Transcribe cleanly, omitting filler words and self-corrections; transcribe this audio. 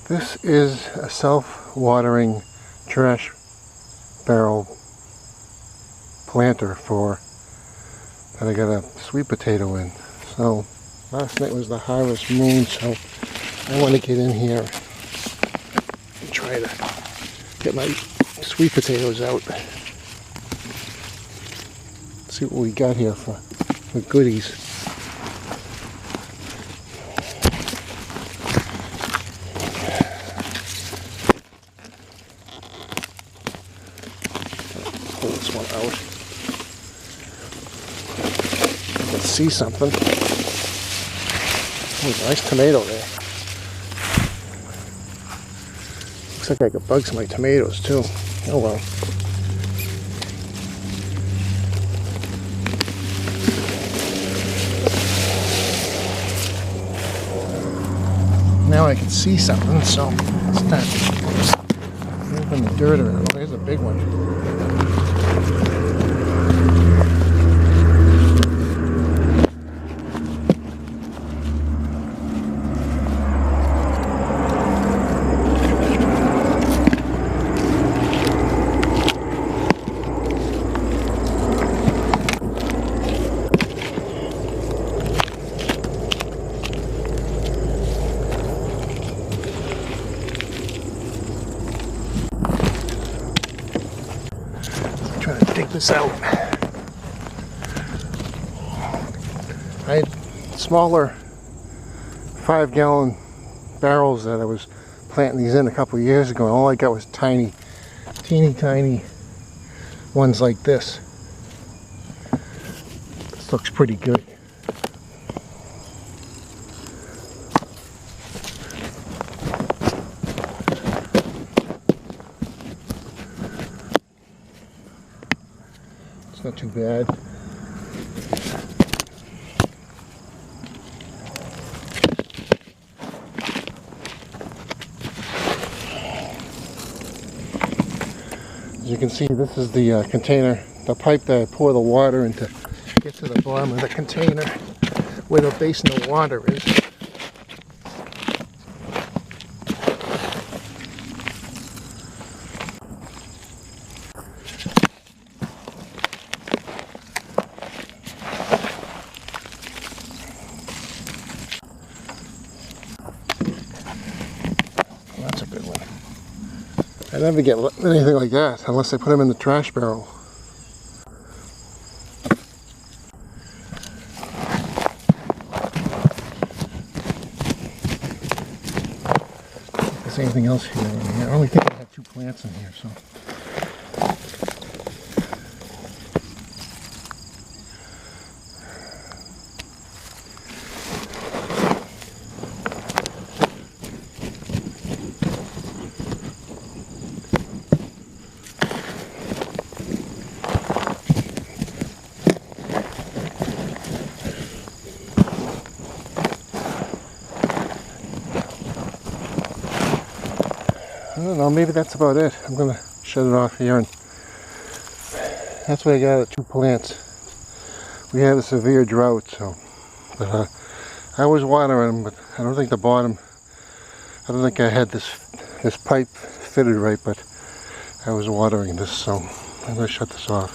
This is a self-watering trash barrel planter that I got a sweet potato in. So last night was the harvest moon, so I want to get in here and try to get my sweet potatoes out. See what we got here for goodies. Pull this one out. I can see something. Oh, nice tomato there. Looks like I could bug some of my tomatoes too. Oh well. Now I can see something, so it's not moving the dirt around. Oh, there's a big one. Trying to dig this out. I had smaller 5-gallon barrels that I was planting these in a couple of years ago, and all I got was teeny tiny ones like this. This looks pretty good. Not too bad. As you can see, this is the container, the pipe that I pour the water into to get to the bottom of the container where the basin of water is. That's a good one. I never get anything like that unless I put them in the trash barrel. If there's anything else here, I only think I have 2 plants in here, so. I don't know, maybe that's about it. I'm going to shut it off here, and that's what I got at 2 plants. We had a severe drought, so but I was watering them, but I don't think I had this pipe fitted right, but I was watering this, so I'm going to shut this off.